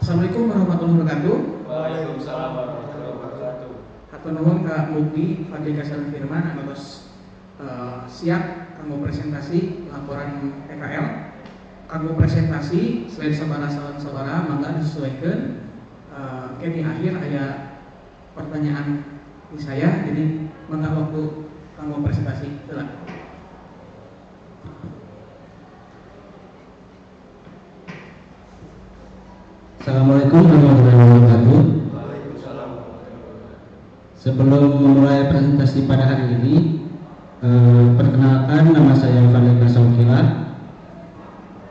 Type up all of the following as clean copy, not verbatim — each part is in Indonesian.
Assalamualaikum warahmatullahi wabarakatuh. Waalaikumsalam warahmatullahi wabarakatuh. Hatur nuhun Kak Mukti Fadli Kasaran Firman antos siap kanggo presentasi laporan PKL. Kanggo presentasi selain sabara mangga disesuaikan di akhir ada pertanyaan di saya, jadi mangga waktu kanggo presentasi telah. Assalamualaikum warahmatullahi wabarakatuh. Waalaikumsalam. Sebelum memulai presentasi pada hari ini, perkenalkan nama saya Fadli Kasaukila.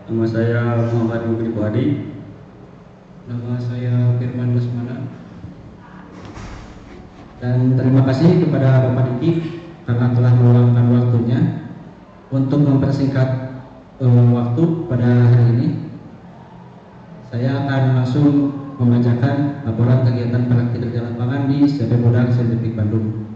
Nama saya Muhammad Mukri Fuadi. Nama saya Firman Lesmana. Dan terima kasih kepada Bapak Diki karena telah meluangkan waktunya untuk mempersingkat waktu pada hari ini. Saya akan langsung membacakan laporan kegiatan praktik kerja lapangan di CV Budak Saintifik Bandung.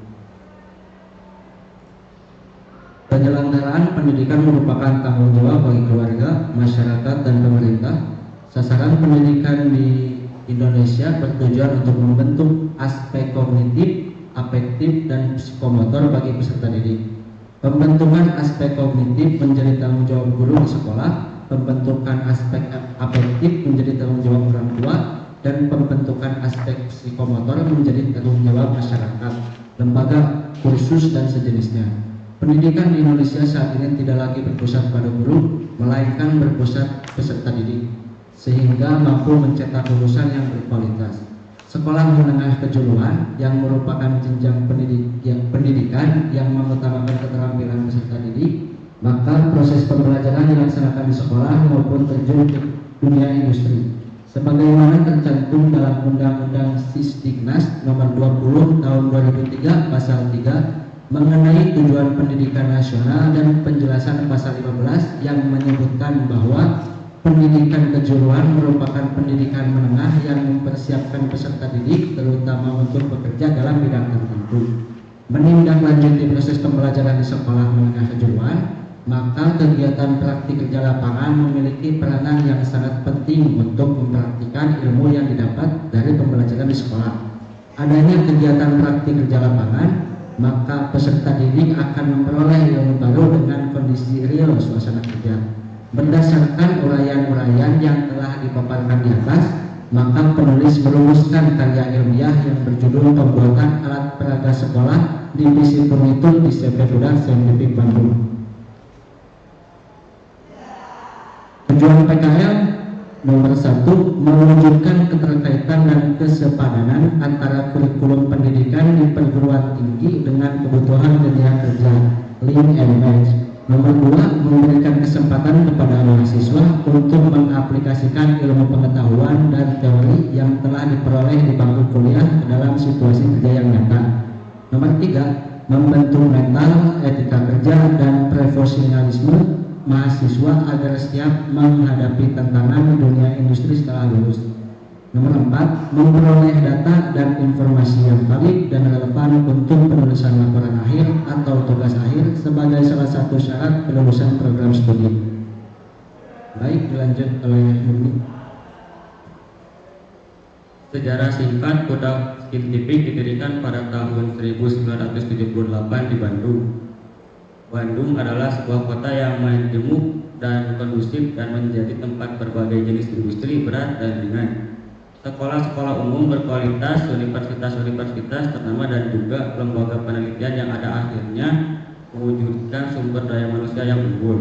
Penyelenggaraan pendidikan merupakan tanggung jawab bagi keluarga, masyarakat, dan pemerintah. Sasaran pendidikan di Indonesia bertujuan untuk membentuk aspek kognitif, afektif, dan psikomotor bagi peserta didik. Pembentukan aspek kognitif menjadi tanggung jawab guru di sekolah, pembentukan aspek afektif menjadi tanggung jawab orang tua, dan pembentukan aspek psikomotor menjadi tanggung jawab masyarakat, lembaga, kursus, dan sejenisnya. Pendidikan di Indonesia saat ini tidak lagi berpusat pada guru, melainkan berpusat peserta didik, sehingga mampu mencetak lulusan yang berkualitas. Sekolah menengah kejuruan yang merupakan jenjang pendidikan yang mengutamakan keterampilan peserta didik, maka proses pembelajaran dilaksanakan di sekolah maupun terjun ke dunia industri. Sebagaimana tercantum dalam Undang-Undang Sisdiknas Nomor 20 Tahun 2003 Pasal 3 mengenai tujuan pendidikan nasional dan penjelasan Pasal 15 yang menyebutkan bahwa pendidikan kejuruan merupakan pendidikan menengah yang mempersiapkan peserta didik terutama untuk bekerja dalam bidang tertentu. Menindaklanjuti proses pembelajaran di sekolah menengah kejuruan, maka kegiatan praktik kerja lapangan memiliki peranan yang sangat penting untuk mempraktikkan ilmu yang didapat dari pembelajaran di sekolah. Adanya kegiatan praktik kerja lapangan, maka peserta didik akan memperoleh ilmu baru dengan kondisi real suasana kerja. Berdasarkan uraian-uraian yang telah dipaparkan di atas, maka penulis merumuskan karya ilmiah yang berjudul Pembuatan Alat Peraga Sekolah Divisi Furnitur di CV Budak Saintifik Bandung. Tujuan PKL nomor 1, mewujudkan keterkaitan dan kesepadanan antara kurikulum pendidikan di perguruan tinggi dengan kebutuhan dunia kerja, link and match. Nomor 2, memberikan kesempatan kepada mahasiswa untuk mengaplikasikan ilmu pengetahuan dan teori yang telah diperoleh di bangku kuliah dalam situasi kerja yang nyata. Nomor 3, membentuk mental, etika kerja, dan profesionalisme mahasiswa agar siap menghadapi tantangan dunia industri setelah lulus. Nomor 4, memperoleh data dan informasi yang valid dan relevan untuk penulisan laporan akhir atau tugas akhir sebagai salah satu syarat kelulusan program studi. Baik, dilanjut oleh Murni. Sejarah singkat Budak Saintifik didirikan pada tahun 1978 di Bandung. Bandung adalah sebuah kota yang majemuk dan kondusif dan menjadi tempat berbagai jenis industri berat dan ringan. Sekolah-sekolah umum berkualitas, universitas-universitas ternama, dan juga lembaga penelitian yang ada akhirnya mewujudkan sumber daya manusia yang unggul.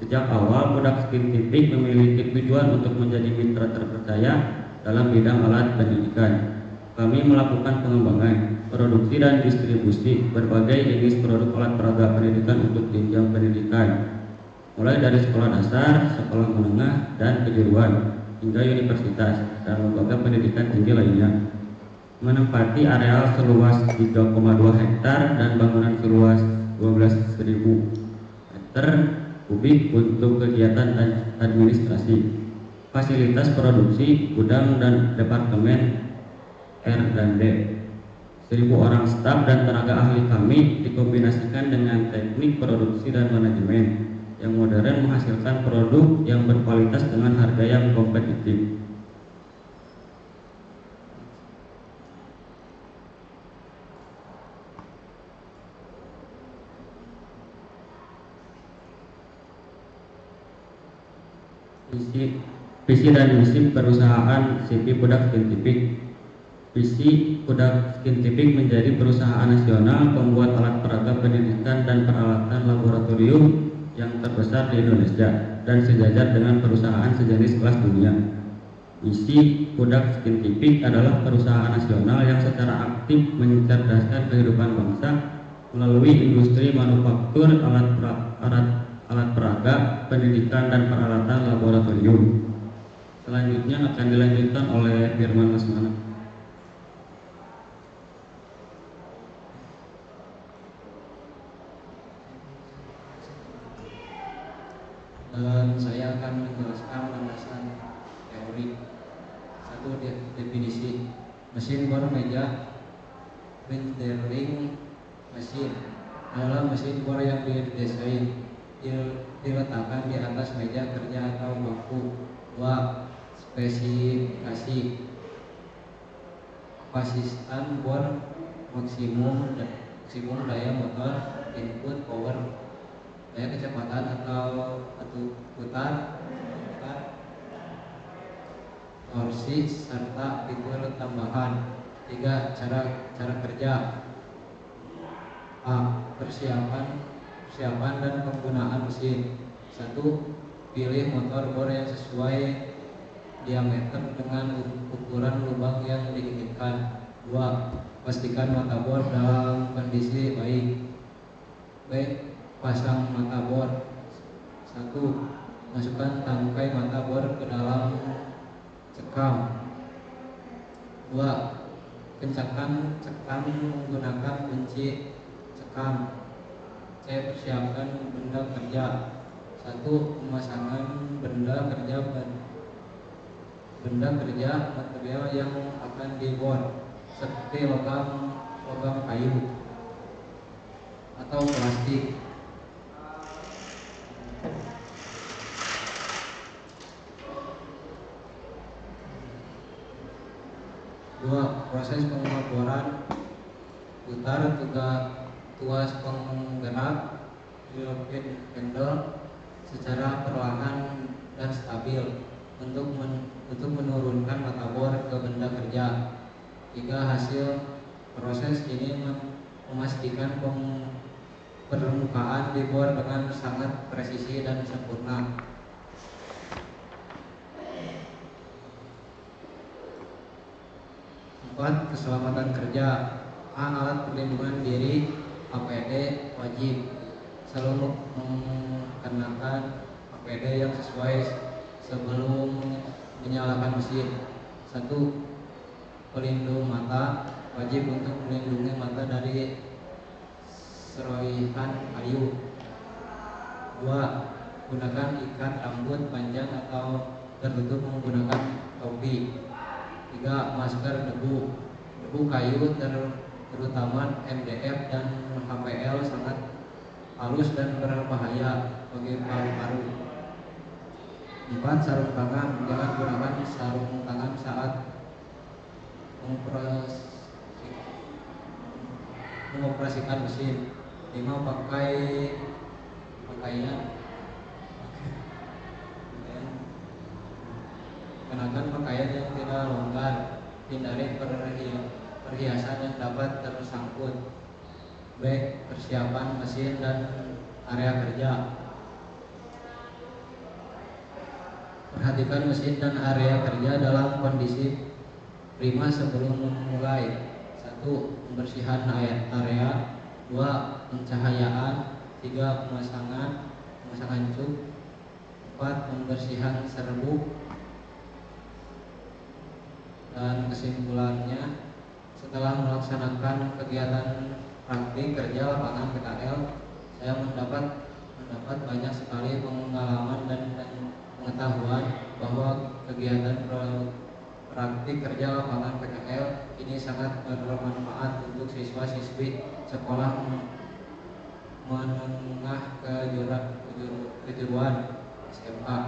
Sejak awal, Budak Saintifik memiliki tujuan untuk menjadi mitra terpercaya dalam bidang alat pendidikan. Kami melakukan pengembangan, produksi, dan distribusi berbagai jenis produk alat peraga pendidikan untuk jenjang pendidikan, mulai dari sekolah dasar, sekolah menengah, dan kejuruan, hingga universitas dan lembaga pendidikan tinggi lainnya. Menempati areal seluas 3,2 hektar dan bangunan seluas 12.000 meter kubik untuk kegiatan administrasi, fasilitas produksi, gudang, dan departemen R&D. 1.000 orang staf dan tenaga ahli kami dikombinasikan dengan teknik produksi dan manajemen yang modern menghasilkan produk yang berkualitas dengan harga yang kompetitif. visi dan misi perusahaan CV Budak Scientific. Visi Budak Scientific menjadi perusahaan nasional pembuat alat peraga pendidikan dan peralatan laboratorium yang terbesar di Indonesia dan sejajar dengan perusahaan sejenis kelas dunia. Misi Budak Scientific adalah perusahaan nasional yang secara aktif mencerdaskan kehidupan bangsa melalui industri manufaktur alat peraga, pendidikan dan peralatan laboratorium. Selanjutnya akan dilanjutkan oleh Firman Lesmana. Dan saya akan menjelaskan landasan teori. Satu, definisi mesin bor meja. Printering mesin adalah mesin bor yang didesain diletakkan di atas meja kerja atau bangku. 2. Spesifikasi kapasitas bor, maksimum daya motor, input power, daya kecepatan atau putar, torsi serta fitur tambahan. 3. Cara kerja. A. Persiapan dan penggunaan mesin. 1. Pilih motor bor yang sesuai diameter dengan ukuran lubang yang diinginkan. 2. Pastikan mata bor dalam kondisi baik. B. Pasang mata bor. 1. Masukkan tangkai mata bor ke dalam cekam. 2. Kencangkan cekam menggunakan kunci cekam. C. Persiapkan benda kerja. 1. Pemasangan benda kerja material yang akan dibor seperti logam kayu atau plastik. 2. Proses pengeboran. Putar tuas penggerak European handle secara perlahan dan stabil untuk menurunkan mata bor ke benda kerja. 3. Hasil proses ini memastikan permukaan di bor dengan sangat presisi dan sempurna. 4. Keselamatan kerja. A. Alat perlindungan diri APD wajib selalu mengenakan APD yang sesuai sebelum menyalakan mesin. 1. Pelindung mata wajib untuk melindungi mata dari seroihan kayu. 2. Gunakan ikat rambut panjang atau tertutup menggunakan topi. 3. Masker debu kayu terutama MDF dan HPL sangat halus dan berbahaya bagi paru-paru. 4. Sarung tangan. Jangan gunakan sarung tangan saat mengoperasikan mesin. 5. Kenakan pakaian yang tidak longgar. Hindari perhiasan yang dapat tersangkut. B. Persiapan mesin dan area kerja. Perhatikan mesin dan area kerja dalam kondisi prima sebelum memulai. 1. Pembersihan area. 2. Pencahayaan. 3. Pemasangan cuk. 4. Pembersihan serbuk. Dan kesimpulannya, setelah melaksanakan kegiatan praktik kerja lapangan PKL, saya mendapat banyak sekali pengalaman dan pengetahuan bahwa kegiatan praktik kerja lapangan PKL ini sangat bermanfaat untuk siswa-siswi sekolah menengah kejuruan SMA.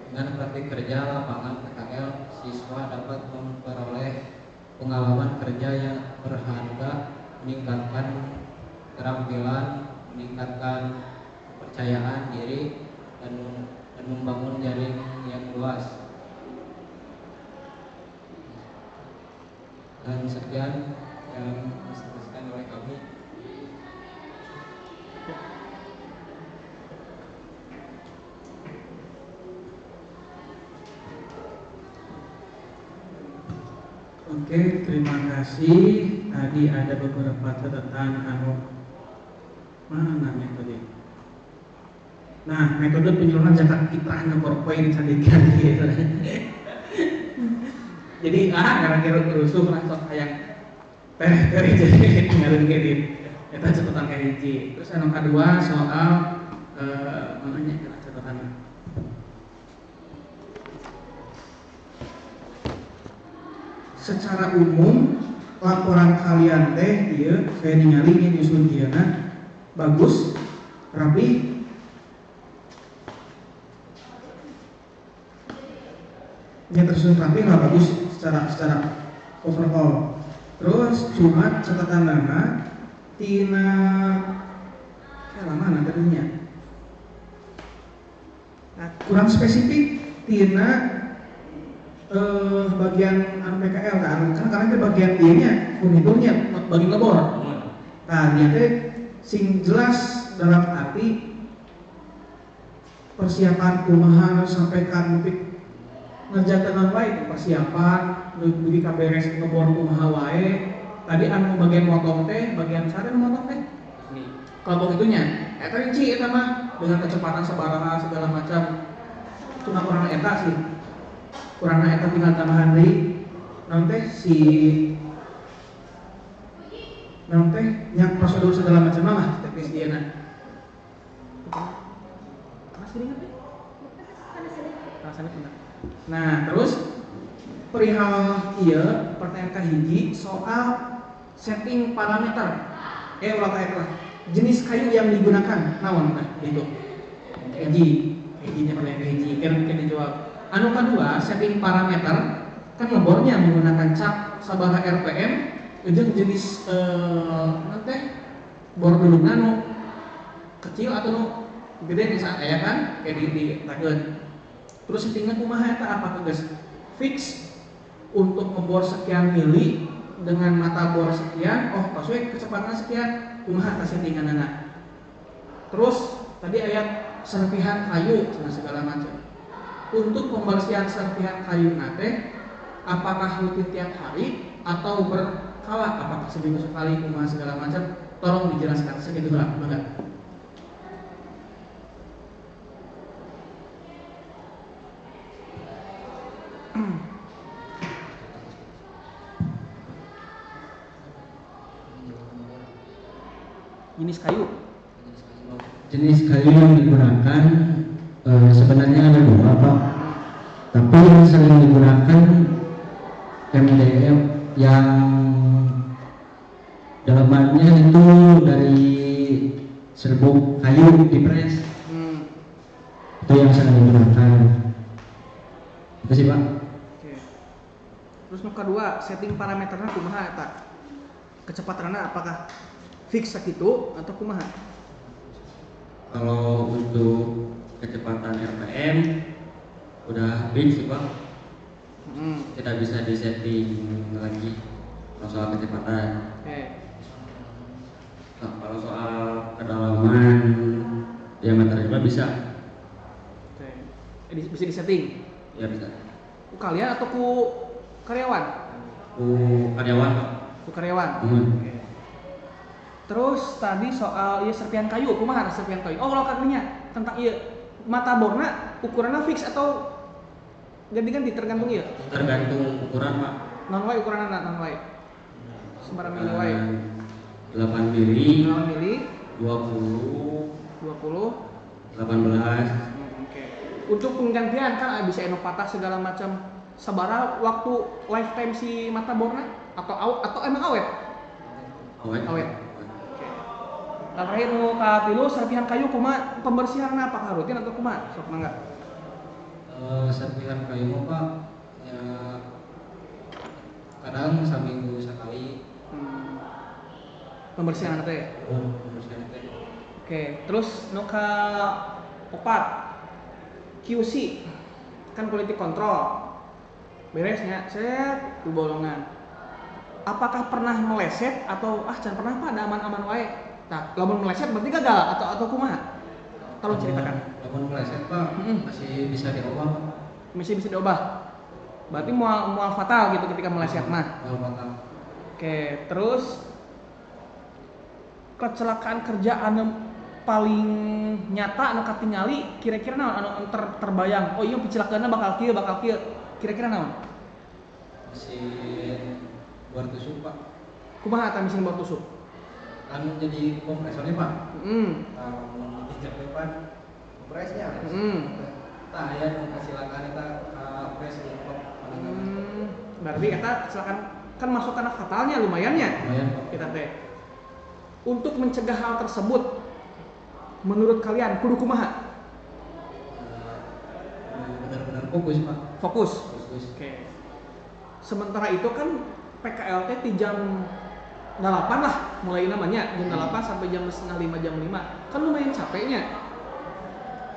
Dengan praktik kerja lapangan PKL, siswa dapat memperoleh pengalaman kerja yang berharga, meningkatkan keterampilan, meningkatkan kepercayaan diri, dan dan membangun jaring yang luas. Dan sekian yang disampaikan oleh kami. Oke, terima kasih. Tadi ada beberapa catatan mana metode. Nah, metode penyuluhan zakat fitrah nomor poin sadikan gitu. Jadi gara-gara rusuh langsung kayak teh jadi ngareun edit. Eta catatan kayak hiji. Terus anu kedua soal mananya catatan. Secara umum laporan kalian teh ieu saya ningali nyusun dieuna bagus, rapi. Nya tersusun rapi lah bagus secara overall. Terus cuma catatan nama tina mana tadinya kurang spesifik tina bagian PKL kan karena itu bagian dia monitornya bagian labor. Nah, dia sing jelas dalam arti persiapan kumaha sampaikan mungkin ngerjakeun wae persiapan dugi kaberes ngebor kumaha wae. Tadi anu bagian motong teh, bagian sare nu motong teh. Kelompok itunya, eta rinci eta mah dengan kecepatan sabaraha segala macam. Cuma kurang eta sih. Kurang eta tinggal tambahan deui nanti si nanti yang prosedur segala macam lah teknis dia masih ingat deh rasanya benar. Nah terus perihal iya pertanyaan kahiji soal setting parameter ulah kayak jenis kayu yang digunakan naon itu hijinya pertanyaan kahiji kan dijawab. Anu kedua, setting parameter kan ngebornya menggunakan cap sabaraha RPM, jeung jenis nanti bor dulu nano kecil atau nu gede bisa ya kan kayak di tageun. Terus settingnya kumaha eta apa guys? Fix untuk ngebor sekian mili dengan mata bor sekian, sesuai kecepatan sekian, kumaha ta settinganna. Terus tadi ayat serpihan kayu segala macam. Untuk pembersihan serpihan kayu nate, apakah rutin tiap hari atau berkala? Apakah seminggu sekali, kumaha segala macam? Tolong dijelaskan segitu lah, enggak? Jenis kayu. Jenis kayu yang digunakan sebenarnya ada dua Pak, tapi yang sering digunakan MDF yang dalamannya itu dari serbuk kayu dipres. Itu yang sering digunakan. Itu sih Pak. Oke. Terus nu kedua setting parameternya kumaha eta? Kecepatannya apakah fix sakitu atau kumaha? Kalau untuk kecepatan RPM udah fix sih Pak. Tidak bisa disetting lagi kalau soal kecepatan. Nah, kalau soal kedalaman diameter juga bisa. Bisa disetting? Ya bisa. Ku kalian atau ku karyawan? Ku karyawan Pak. Ku karyawan. Terus tadi soal serpihan kayu, kumaha serpihan kayu? Kalau katanya tentang mata borna ukurannya fix atau ganti-ganti tergantung Tergantung ukuran Pak. Non wae ukuranna non wae. Sembarang mili wae. 8 mili. 8 mili. 20. 18. Oke. Untuk penggantian kan bisa patah segala macam. Sabaraha waktu lifetime si mata borna atau emang awet? Awet. Terakhir nu katilu serpihan kayu kumaha pembersihanna apakah rutin atau kumaha? Sok mangga. Serpihan kayu mah Pak ya kadang seminggu sekali. Pembersihan teh. Pembersihan teh. Oke, terus nu ka opat QC kan quality control beresnya saya di bolongan. Apakah pernah meleset atau can pernah Pak ada aman-aman wae? Nah, lamun meleset berarti gagal atau kumaha? Tolong ceritakan. Lamun meleset Pak, masih bisa diubah Pak. Masih bisa diubah. Berarti mual fatal gitu ketika meleset mah. Mual fatal. Oke, terus kecelakaan kerja anu paling nyata anu katingali kira-kira naon anu terbayang. Oh iya kecelakaanna bakal kieu. Kira-kira naon? Mesin bor tusuk Pak. Kumaha eta mesin bor tusuk? Kan jadi kompresornya Pak. Heeh. Dijak depan kompresnya. Tah aya nu kasilakan eta pres gitu Berarti eta kecelakaan kan masuk karena fatalnya lumayan ya. lumayan Pak. Kita teh. Untuk mencegah hal tersebut menurut kalian kudu kumaha? Benar-benar fokus Pak. Fokus. Fokus. Oke. Sementara itu kan PKLT di jam 8 lah mulai namanya jam 8 sampai jam setengah 5 jam 5 kan lumayan capeknya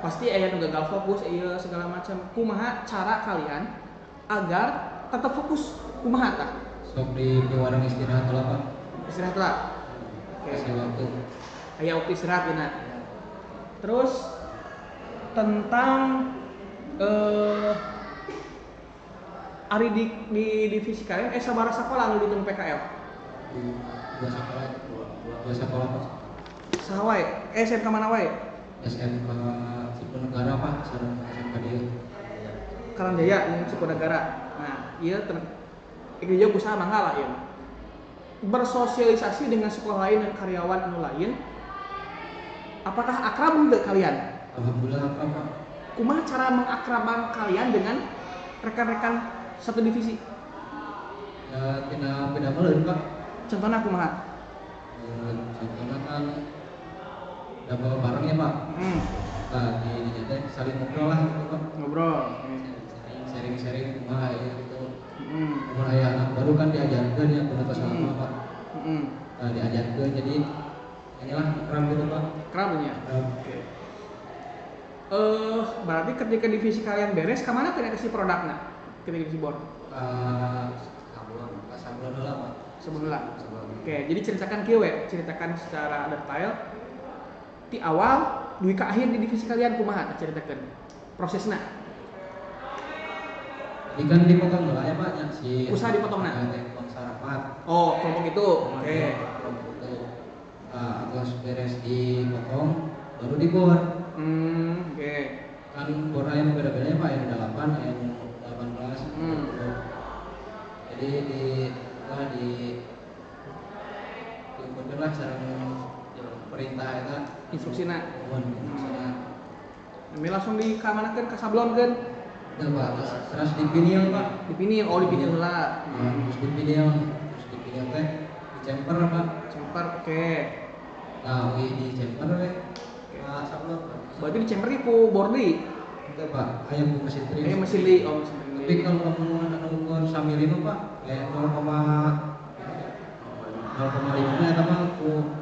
pasti aya nu gagal fokus segala macam. Kumaha cara kalian agar tetap fokus? Kumaha tah? Sok di warung istirahat lah Pak. Istirahat lah. Kasih waktu. Aya waktu istirahat dina. Terus tentang ari di divisi kalian sabaraha sakola anu ditunggu PKL? Dua sekolah Pak. Saha wae? SMK mana wae? SMK Cipunegara Pak, sareng SMK dia. Karangjaya jeung Cipunegara. Nah, ieu ieu usaha mangga lah ieu. Bersosialisasi dengan sekolah lain dan karyawan anu lain. Apakah akrab enggak kalian? Alhamdulillah Pak. Kumaha cara mengakrabkan kalian dengan rekan-rekan satu divisi? Ya tina beda meuleun Pak. Contohnya kumaha? Contohnya kan double bareng ya Pak. Nah di teh saling ngobrol lah gitu Pak. Ngobrol. Sharing kumaha ya gitu. Namun aya anak baru kan diajarkeun ya kudu sama Pak. Nah diajarkeun jadi inilah akrab gitu Pak. Akrabnya. Oke. Berarti ketika divisi kalian beres, kemana kalian kasih produknya? Ketika divisi board? Sablon lah Pak. Sebulan. Oke, jadi ceritakan kieu we, ceritakan secara detail di awal duwi ka akhir di divisi kalian kumaha ceritakeun prosesna. Jadi kan dipotong lah ya Pak nya si Usaha dipotongna. Telepon sarapan. Oh, kelompok itu. Oke. Kelompok itu. Nah, terus beres dipotong baru dibor. Oke. Kan bor aya nu beda-bedanya Pak, yang 8, yang 18. Jadi diukurkeun lah sareng perintah eta Instruksina. instruksina. Ini langsung dikamanakeun ka sablonkeun. Teu Pak, terus dipinil Pak. Dipinil, dipinil heula. Terus dipinil teh dicemper Pak. Cemper, oke. Nah, di cemper we. Sablon. Berarti dicemper ku bordi. Teu Pak, aya ku mesin trim. Mesin li, mesin Tapi li. kalau anu ukur samilin Pak, kayak 0,5 nya eta mah ku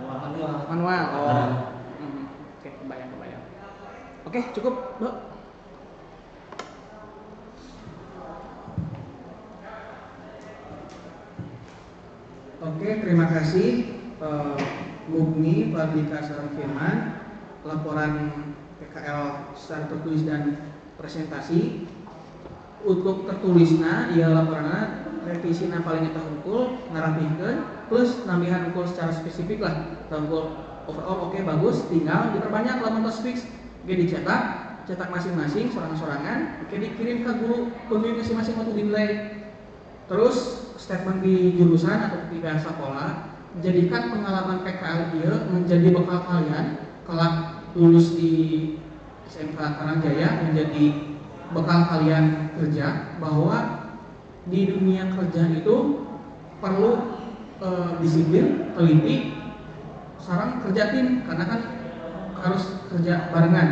manual. Manual. Oke, kebayang. Oke, cukup, Bu. Oke, terima kasih Mugni, Fadlika Sarang Firman, laporan PKL secara tertulis dan presentasi. Untuk tertulisna, ia laporanna revisina paling eta hungkul ngarapikeun plus nambihan hungkul secara spesifik lah. Hungkul overall oke bagus, tinggal diperbanyak lamun tos fix ge cetak masing-masing sorangan-sorangan, oke dikirim ke guru pembimbing masing-masing untuk dinilai. Terus statement di jurusan atau di pihak sekolah, jadikan pengalaman PKL dia menjadi bekal kalian kelak lulus di SMK Karangjaya, menjadi bekal kalian kerja, bahwa di dunia kerja itu perlu disiplin, teliti, sarang kerja tim, karena kan harus kerja barengan.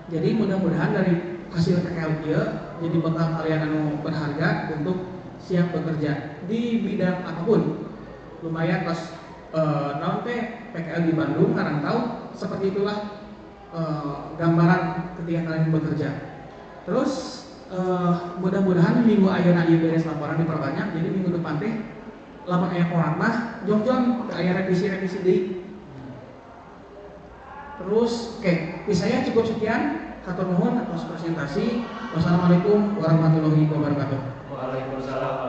Jadi mudah-mudahan dari hasil PKL dia jadi bekal kalian anu berharga untuk siap bekerja di bidang apapun. Lumayan pas naon teh PKL di Bandung ngarantau seperti itulah gambaran ketika kalian bekerja. Terus mudah-mudahan minggu ayeuna ieu beres laporan diperbanyak, jadi minggu depan teh lamun aya orang mah jong-jong aya revisi deui. Terus oke, saya cukup sekian. Hatur nuhun atas presentasi. Wassalamualaikum warahmatullahi wabarakatuh. Waalaikumsalam